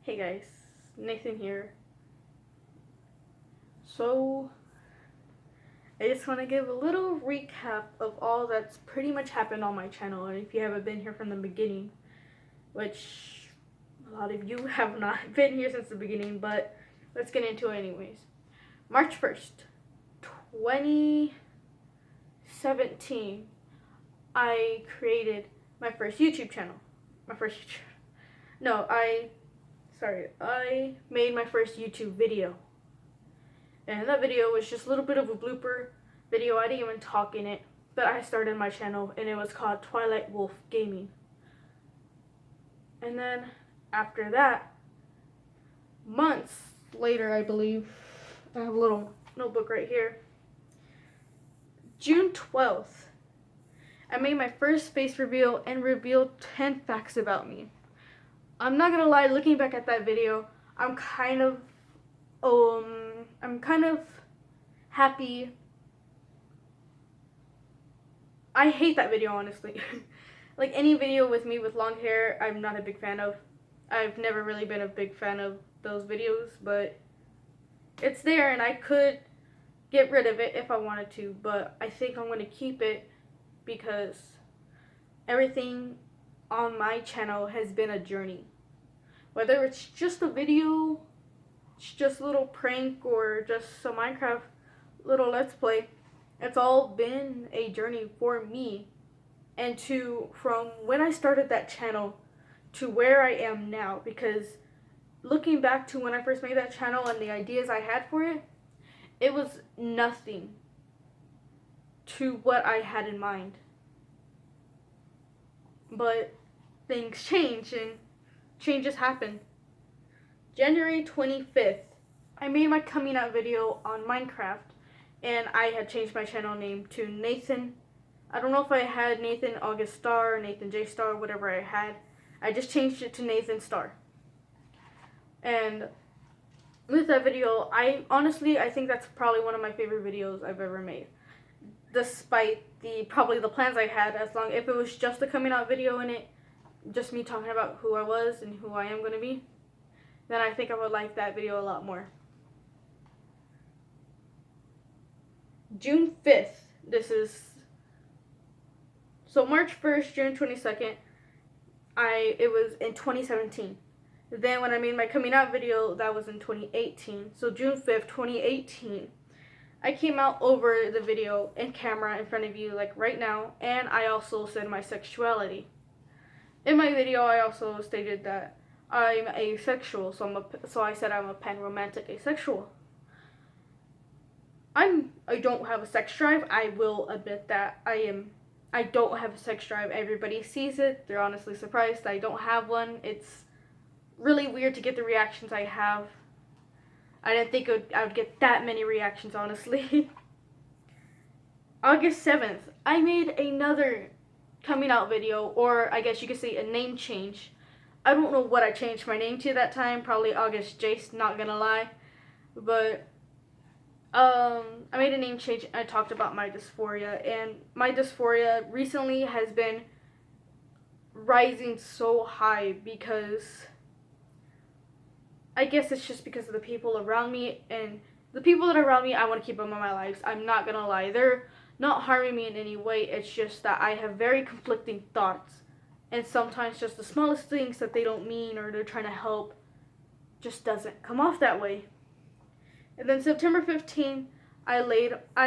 Hey guys, Nathan here. So, I just want to give a little recap of all that's pretty much happened on my channel. And if you haven't been here from the beginning, which a lot of you have not been here since the beginning, but let's get into it anyways. March 1st, 2017, I created my first YouTube channel. I made my first YouTube video. And that video was just a little bit of a blooper video. I didn't even talk in it, but I started my channel and it was called Twilight Wolf Gaming. And then after that, months later, I believe, I have a little notebook right here. June 12th, I made my first face reveal and revealed 10 facts about me. I'm not gonna lie, looking back at that video, I'm kind of happy. I hate that video, honestly. Like any video with me with long hair, I'm not a big fan of. I've never really been a big fan of those videos, but it's there and I could get rid of it if I wanted to, but I think I'm going to keep it because everything on my channel has been a journey. Whether it's just a video, it's just a little prank, or just some Minecraft little let's play, it's all been a journey for me. And from when I started that channel to where I am now, because looking back to when I first made that channel and the ideas I had for it, it was nothing to what I had in mind. But things change and changes happen. January 25th, I made my coming out video on Minecraft, and I had changed my channel name to Nathan. I don't know if I had Nathan August Starr, Nathan Jace Starr, whatever I had. I just changed it to Nathan Starr. And with that video, I think that's probably one of my favorite videos I've ever made. Despite the plans I had, if it was just a coming out video in it, just me talking about who I was and who I am going to be, then I think I would like that video a lot more. June 5th, March 1st, June 22nd, it was in 2017. Then when I made my coming out video, that was in 2018. So June 5th, 2018, I came out over the video and camera in front of you like right now, and I also said my sexuality. In my video, I also stated that I'm asexual, so I said I'm a panromantic asexual. I don't have a sex drive. I will admit that I don't have a sex drive. Everybody sees it. They're honestly surprised I don't have one. It's really weird to get the reactions I have. I didn't think I would get that many reactions, honestly. August 7th, I made another coming out video, or I guess you could say a name change. I don't know what I changed my name to that time. Probably August Jace, not gonna lie. But I made a name change. I talked about my dysphoria, and my dysphoria recently has been rising so high because I guess it's just because of the people around me, and the people that are around me, I want to keep them in my lives. I'm not gonna lie, they're not harming me in any way. It's just that I have very conflicting thoughts, and sometimes just the smallest things that they don't mean or they're trying to help just doesn't come off that way. And then September 15th, I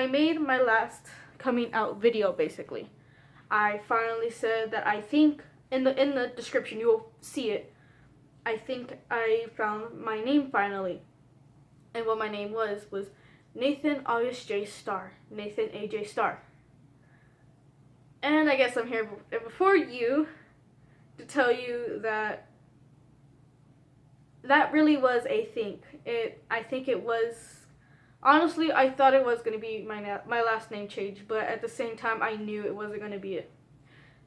made my last coming out video, basically. I finally said that I think, in the description you will see it, I think I found my name finally. And what my name was Nathan August J. Starr. Nathan A.J. Starr. And I guess I'm here before you to tell you that really was a thing. I think it was, honestly, I thought it was going to be my last name change, but at the same time, I knew it wasn't going to be it.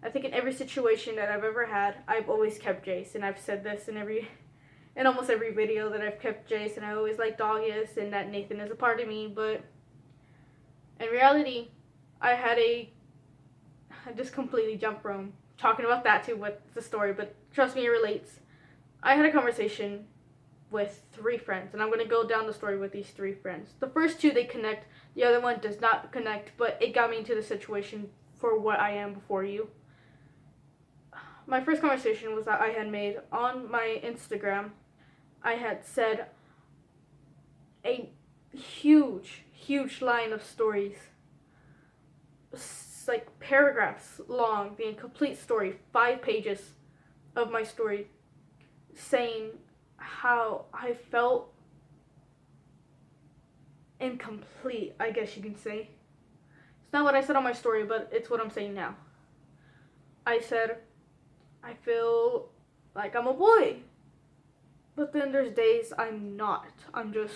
I think in every situation that I've ever had, I've always kept Jace, and I've said this in almost every video that I've kept Jace, and I always liked August, and that Nathan is a part of me, but in reality, I just completely jumped from talking about that to what's the story, but trust me, it relates. I had a conversation with 3 friends, and I'm going to go down the story with these 3 friends. The first 2, they connect. The other one does not connect, but it got me into the situation for what I am before you. My first conversation was that I had made on my Instagram. I had said a huge line of stories, like paragraphs long, the incomplete story, 5 pages of my story, saying how I felt incomplete, I guess you can say. It's not what I said on my story, but it's what I'm saying now. I said, I feel like I'm a boy, but then there's days I'm not. I'm just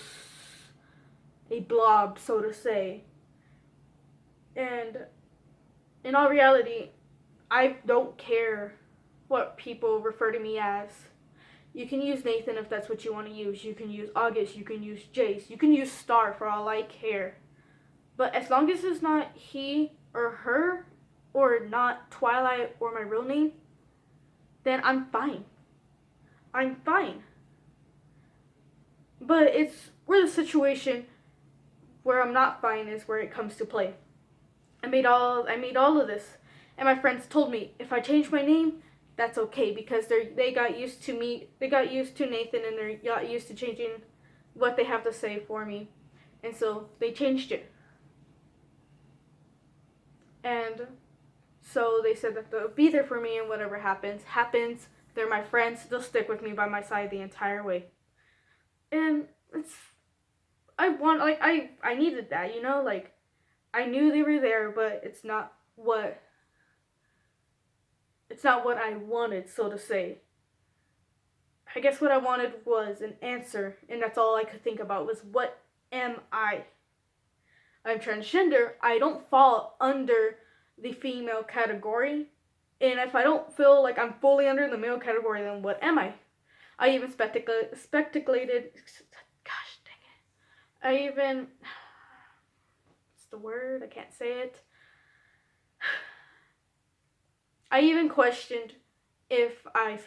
a blob, so to say. And in all reality, I don't care what people refer to me as. You can use Nathan if that's what you want to use. You can use August. You can use Jace. You can use Star for all I care. But as long as it's not he or her, or not Twilight or my real name, then I'm fine. I'm fine. But it's where the situation where I'm not fine is where it comes to play. I made all of this, and my friends told me if I change my name, that's okay, because they got used to me. They got used to Nathan, and they got used to changing what they have to say for me, and so they changed it. And so they said that they'll be there for me, and whatever happens. They're my friends. They'll stick with me by my side the entire way. And I needed that, you know, like, I knew they were there, but it's not what I wanted, so to say. I guess what I wanted was an answer, and that's all I could think about was, what am I? I'm transgender. I don't fall under the female category, and if I don't feel like I'm fully under the male category, then what am I? I even speculated. Gosh dang it! What's the word? I can't say it. I even questioned if I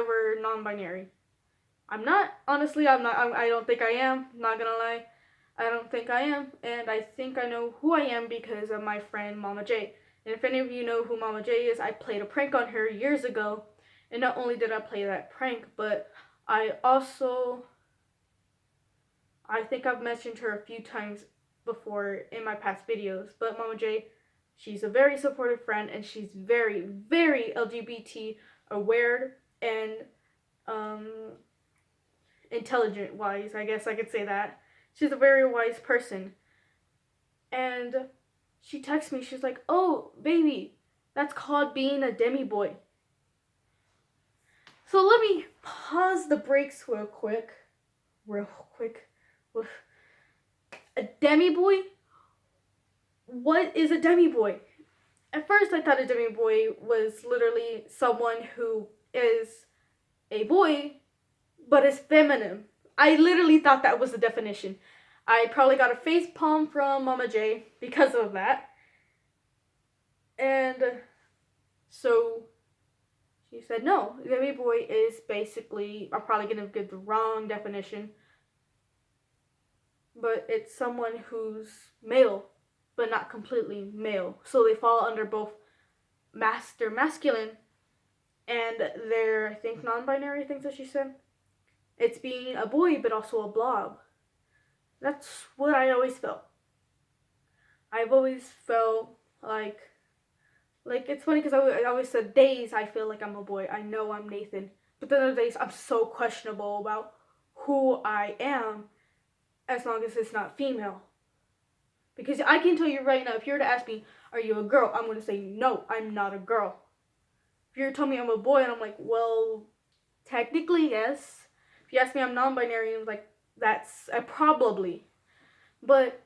were non-binary. I'm not. Honestly, I'm not. I don't think I am. Not gonna lie. I don't think I am. And I think I know who I am because of my friend Mama J. And if any of you know who Mama J is, I played a prank on her years ago. And not only did I play that prank, but I think I've mentioned her a few times before in my past videos. But Mama J, she's a very supportive friend, and she's very, very LGBT aware and intelligent wise, I guess I could say that. She's a very wise person. And she texts me, she's like, "Oh, baby, that's called being a demi-boy." So let me pause the brakes real quick. A demi-boy? What is a demi-boy? At first I thought a demi-boy was literally someone who is a boy, but is feminine. I literally thought that was the definition. I probably got a face palm from Mama J because of that. And so she said, no, demi-boy is basically, I'm probably going to give the wrong definition, but it's someone who's male, but not completely male. So they fall under both they're masculine, and they're, I think, non-binary, things that she said. It's being a boy, but also a blob. That's what I always felt. I've always felt like it's funny because I always said days I feel like I'm a boy. I know I'm Nathan. But then other days I'm so questionable about who I am as long as it's not female. Because I can tell you right now, if you were to ask me, are you a girl? I'm going to say, no, I'm not a girl. If you were to tell me I'm a boy, and I'm like, well, technically, yes. If you ask me I'm non-binary, I'm like, that's a probably. But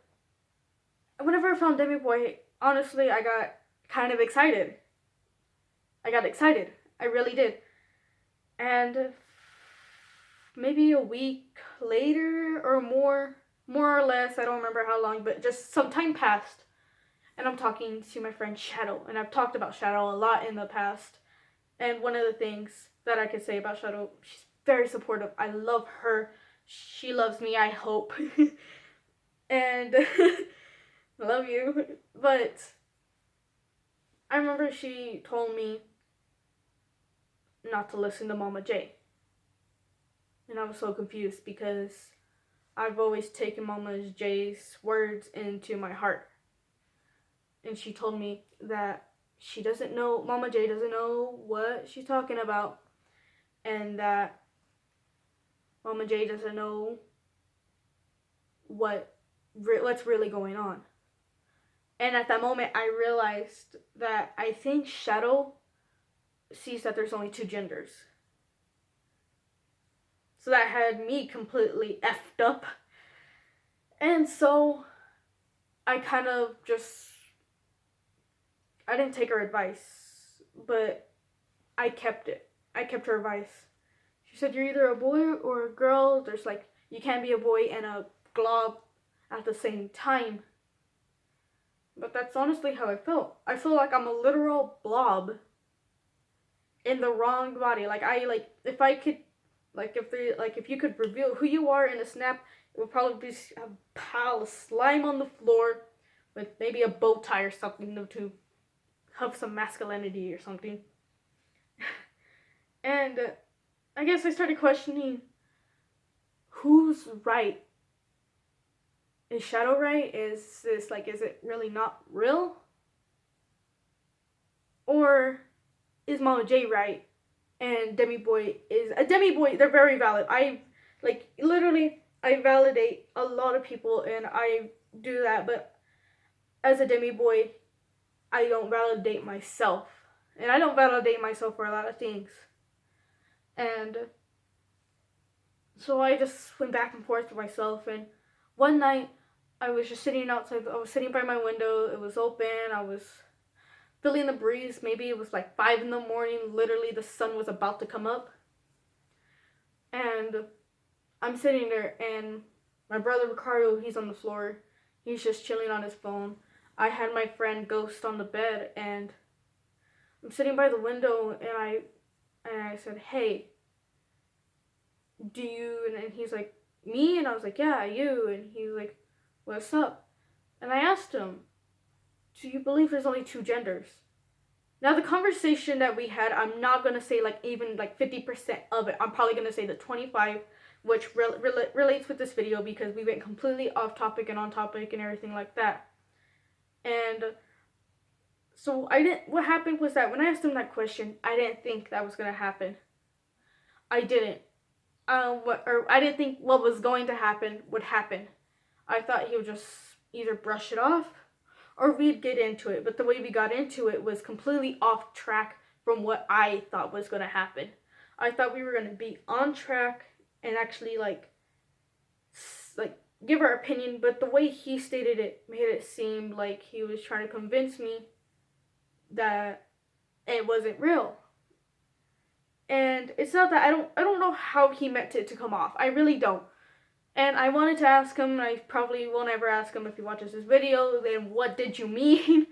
whenever I found Demi Boy, honestly, I got kind of excited. I really did. And maybe a week later or more or less, I don't remember how long, but just some time passed. And I'm talking to my friend Shadow. And I've talked about Shadow a lot in the past. And one of the things that I could say about Shadow, she's very supportive. I love her. She loves me, I hope. And I love you. But I remember she told me not to listen to Mama J. And I was so confused because I've always taken Mama J's words into my heart. And she told me that she doesn't know, Mama J doesn't know what she's talking about. And that Mama J doesn't know what's really going on. And at that moment, I realized that I think Shadow sees that there's only two genders. So that had me completely effed up. And so I kind of just, I didn't take her advice, but I kept it. I kept her advice. She said, you're either a boy or a girl. There's like, you can't be a boy and a glob at the same time. But that's honestly how I felt. I feel like I'm a literal blob in the wrong body. If you could reveal who you are in a snap, it would probably be a pile of slime on the floor with maybe a bow tie or something to have some masculinity or something. And I guess I started questioning, who's right? Is Shadow right? Is it really not real? Or is Mama J right? And Demi Boy is a Demi Boy. They're very valid. I validate a lot of people, and I do that. But as a Demi Boy, I don't validate myself, and I don't validate myself for a lot of things. And so I just went back and forth with myself. And one night, I was just sitting outside. I was sitting by my window. It was open. I was feeling the breeze. Maybe it was like 5 a.m. Literally, the sun was about to come up. And I'm sitting there, and my brother Ricardo, he's on the floor. He's just chilling on his phone. I had my friend Ghost on the bed, and I'm sitting by the window, and I said, hey, do you, and he's like, me? And I was like, yeah, you. And he was like, what's up? And I asked him, do you believe there's only two genders? Now, the conversation that we had, I'm not going to say even 50% of it. I'm probably going to say the 25, which relates with this video because we went completely off topic and on topic and everything like that. And so what happened was that when I asked him that question, I didn't think that was going to happen. I didn't. I didn't think what was going to happen would happen. I thought he would just either brush it off or we'd get into it. But the way we got into it was completely off track from what I thought was going to happen. I thought we were going to be on track and actually give our opinion, but the way he stated it made it seem like he was trying to convince me that it wasn't real. And it's not that I don't know how he meant it to come off. I really don't. And I wanted to ask him, and I probably won't ever ask him if he watches this video, then what did you mean?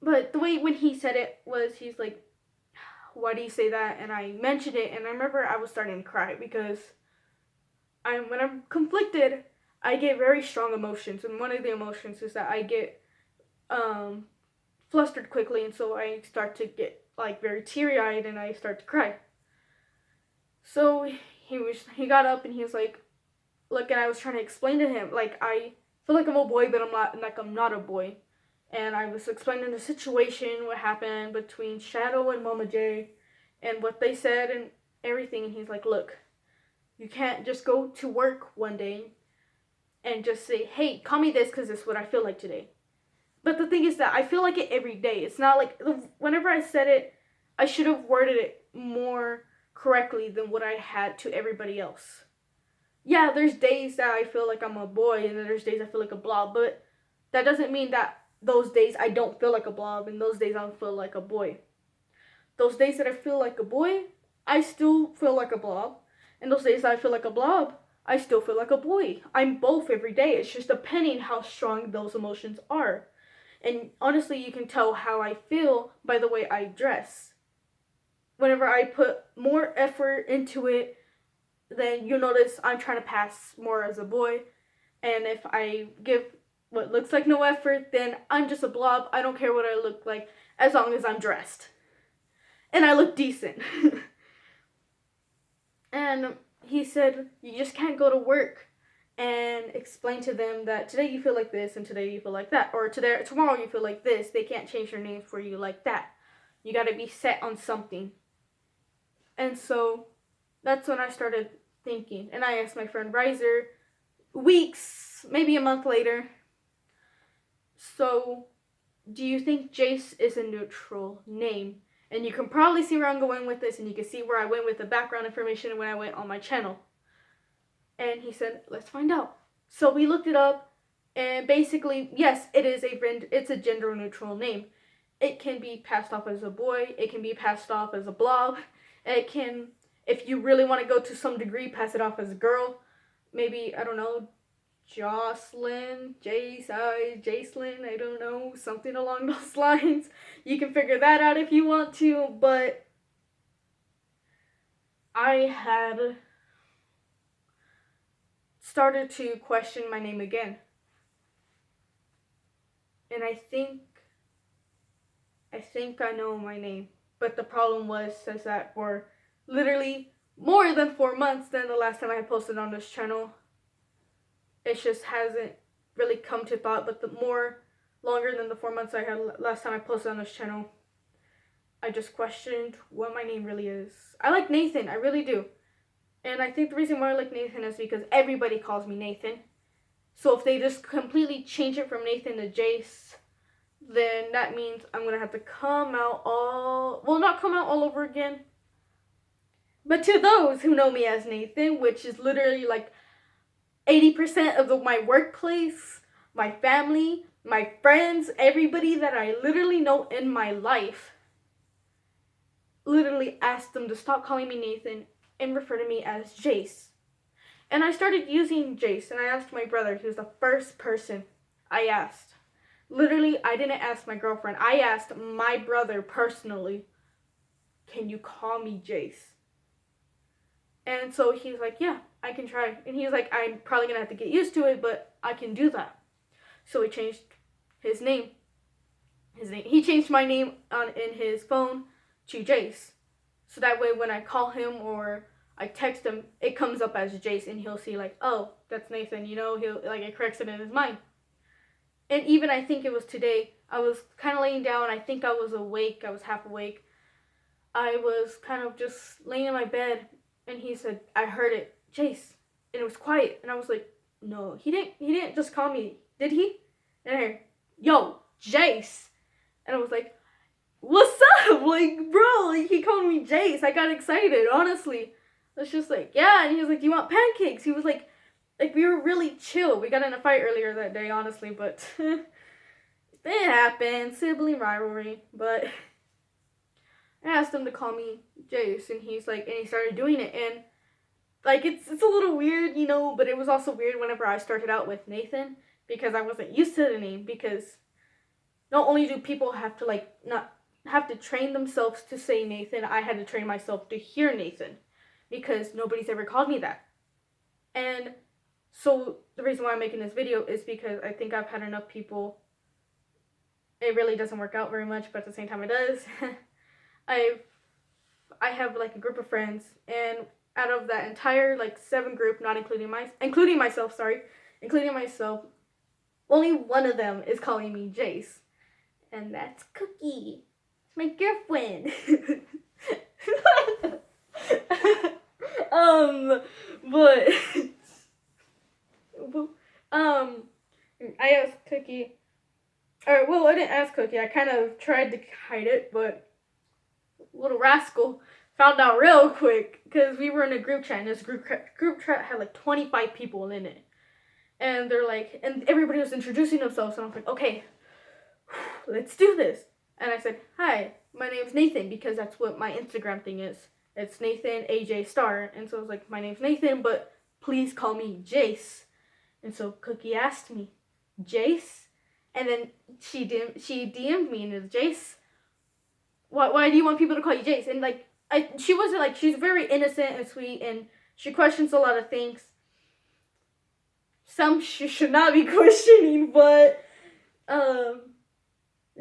But the way when he said it was, he's like, why do you say that? And I mentioned it, and I remember I was starting to cry because when I'm conflicted, I get very strong emotions. And one of the emotions is that I get flustered quickly, and so I start to get very teary-eyed, and I start to cry. So he got up, and he was like, look, and I was trying to explain to him, I feel like I'm a boy, but I'm not a boy. And I was explaining the situation, what happened between Shadow and Mama J, and what they said and everything. And he's like, look, you can't just go to work one day and just say, hey, call me this because this is what I feel like today. But the thing is that I feel like it every day. It's not like, whenever I said it, I should have worded it more correctly than what I had to everybody else. Yeah, there's days that I feel like I'm a boy, and then there's days I feel like a blob, but that doesn't mean that those days I don't feel like a blob, and those days I don't feel like a boy. Those days that I feel like a boy, I still feel like a blob, and those days that I feel like a blob, I still feel like a boy. I'm both every day. It's just depending how strong those emotions are. And honestly, you can tell how I feel by the way I dress. whenever I put more effort into it, then you'll notice I'm trying to pass more as a boy. And if I give what looks like no effort, then I'm just a blob. I don't care what I look like as long as I'm dressed. And I look decent. And he said, you just can't go to work and explain to them that today you feel like this and today you feel like that. Or tomorrow you feel like this. They can't change their name for you like that. You got to be set on something. And so that's when I started thinking. And I asked my friend Riser weeks, maybe a month later. So, do you think Jace is a neutral name? And you can probably see where I'm going with this, and you can see where I went with the background information when I went on my channel. And he said, let's find out. So we looked it up, and basically, yes, it's a gender neutral name. It can be passed off as a boy, it can be passed off as a blob, it can, if you really want to go to some degree, pass it off as a girl. Maybe, I don't know, Jocelyn, Jacelyn, I don't know, something along those lines. You can figure that out if you want to, but I had started to question my name again. And I think I know my name. But the problem was that for literally more than 4 months than the last time I had posted on this channel, it just hasn't really come to thought. But longer than the 4 months I had last time I posted on this channel, I just questioned what my name really is. I like Nathan, I really do. And I think the reason why I like Nathan is because everybody calls me Nathan. So if they just completely change it from Nathan to Jace, then that means I'm going to have to not come out all over again. But to those who know me as Nathan, which is literally like 80% of my workplace, my family, my friends, everybody that I literally know in my life, literally asked them to stop calling me Nathan and refer to me as Jace. And I started using Jace, and I asked my brother, he was the first person I asked. Literally, I didn't ask my girlfriend. I asked my brother personally, can you call me Jace? And so he's like, yeah, I can try. And he's like, I'm probably going to have to get used to it, but I can do that. So he changed his name. He changed my name in his phone to Jace. So that way when I call him or I text him, it comes up as Jace, and he'll see like, oh, that's Nathan, it corrects it in his mind. And even I think it was today, I was kind of laying down, I think I was awake, I was half awake. I was kind of just laying in my bed, and he said, I heard it, Jace, and it was quiet, and I was like, no, he didn't just call me, did he? And I heard, yo, Jace, and I was like, what's up, like, bro, like, he called me Jace, I got excited, honestly. It's just like, yeah, and he was like, do you want pancakes? He was like, we were really chill. We got in a fight earlier that day, honestly, but it happened, sibling rivalry, but I asked him to call me Jace, and he started doing it, and, like, it's a little weird, but it was also weird whenever I started out with Nathan, because I wasn't used to the name, because not only do people have to, not have to train themselves to say Nathan, I had to train myself to hear Nathan, because nobody's ever called me that. And so the reason why I'm making this video is because I think I've had enough people. It really doesn't work out very much, but at the same time it does. I have like a group of friends, and out of that entire 7 group, not including myself, only one of them is calling me Jace, and that's Cookie. It's my girlfriend. But I asked Cookie, I didn't ask Cookie, I kind of tried to hide it, but little rascal found out real quick, because we were in a group chat, and this group chat had 25 people in it, and they're like, and everybody was introducing themselves, and I was like, okay, let's do this. And I said, hi, my name's Nathan, because that's what my Instagram thing is. It's Nathan AJ Starr. And so I was like, my name's Nathan, but please call me Jace. And so Cookie asked me, Jace? And then she DM'd me, and it was, Jace, why do you want people to call you Jace? And she wasn't like, she's very innocent and sweet, and she questions a lot of things. Some she should not be questioning, but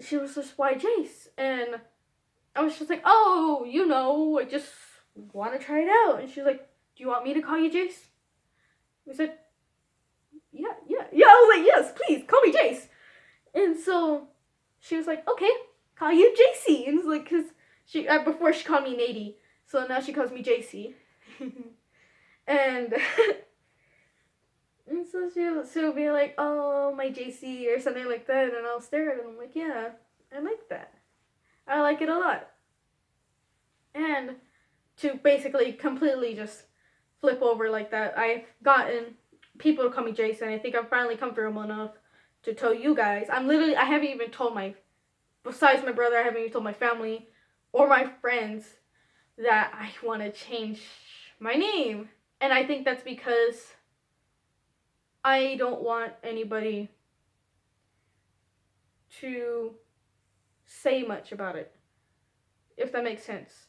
she was just, why Jace? And I was just like, oh, I just want to try it out. And she's like, do you want me to call you Jace? I said, yeah. I was like, yes, please, call me Jace. And so she was like, okay, call you JC. And it's like, because before she called me Nady, so now she calls me JC. and and so she'll be like, oh, my JC, or something like that, and I'll stare at it, and I'm like, yeah, I like that. I like it a lot. And to basically completely just flip over like that, I've gotten people to call me Jace, and I think I'm finally comfortable enough to tell you guys. I haven't even told besides my brother, I haven't even told my family or my friends that I want to change my name. And I think that's because I don't want anybody to say much about it, if that makes sense.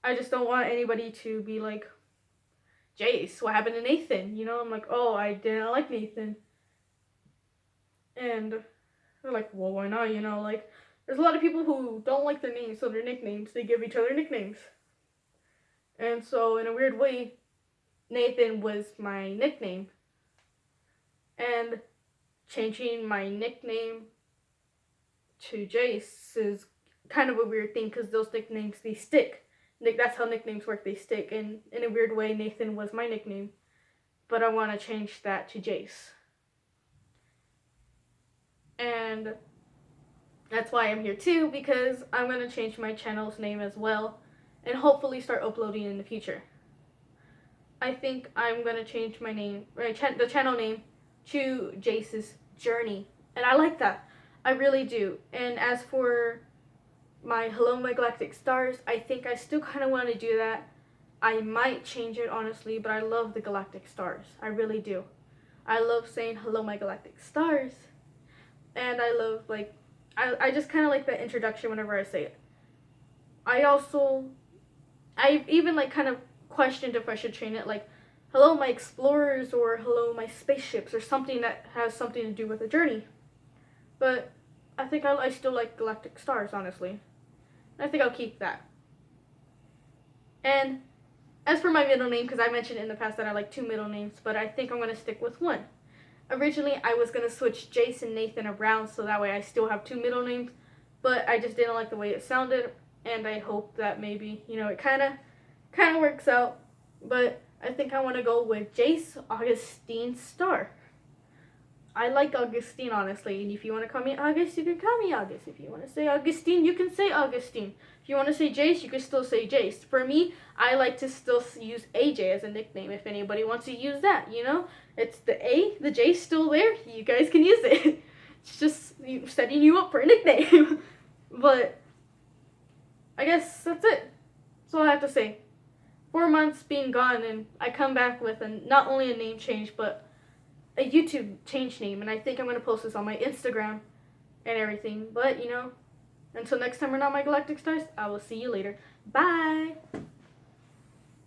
I just don't want anybody to be like, Jace, what happened to Nathan? I'm like, oh, I didn't like Nathan. And they're like, well, why not? Like, there's a lot of people who don't like their names, so their nicknames, they give each other nicknames. And so, in a weird way, Nathan was my nickname. And changing my nickname to Jace is kind of a weird thing, because those nicknames, they stick. That's how nicknames work, they stick. And in a weird way, Nathan was my nickname. But I want to change that to Jace. And that's why I'm here too, because I'm going to change my channel's name as well, and hopefully start uploading in the future. I think I'm going to change my name, the channel name, to Jace's Journey. And I like that. I really do. And as for my Hello My Galactic Stars, I think I still kind of want to do that. I might change it, honestly, but I love the Galactic Stars. I really do. I love saying Hello My Galactic Stars. And I love, like, I just kind of like that introduction whenever I say it. I've even, like, kind of questioned if I should change it, like, Hello My Explorers, or Hello My Spaceships, or something that has something to do with a journey. But I think I still like Galactic Stars, honestly. I think I'll keep that. And as for my middle name, because I mentioned in the past that I like 2 middle names, but I think I'm going to stick with 1. Originally, I was going to switch Jace and Nathan around, so that way I still have 2 middle names, but I just didn't like the way it sounded, and I hope that maybe, it kind of works out. But I think I want to go with Jace Augustine Starr. I like Augustine, honestly, and if you want to call me August, you can call me August. If you want to say Augustine, you can say Augustine. If you want to say Jace, you can still say Jace. For me, I like to still use AJ as a nickname, if anybody wants to use that, It's the J's still there, you guys can use it. It's just setting you up for a nickname. But I guess that's it. That's all I have to say. 4 months being gone, and I come back with not only a name change, but a YouTube change name, and I think I'm going to post this on my Instagram and everything. But, until next time we're not my Galactic Stars, I will see you later. Bye!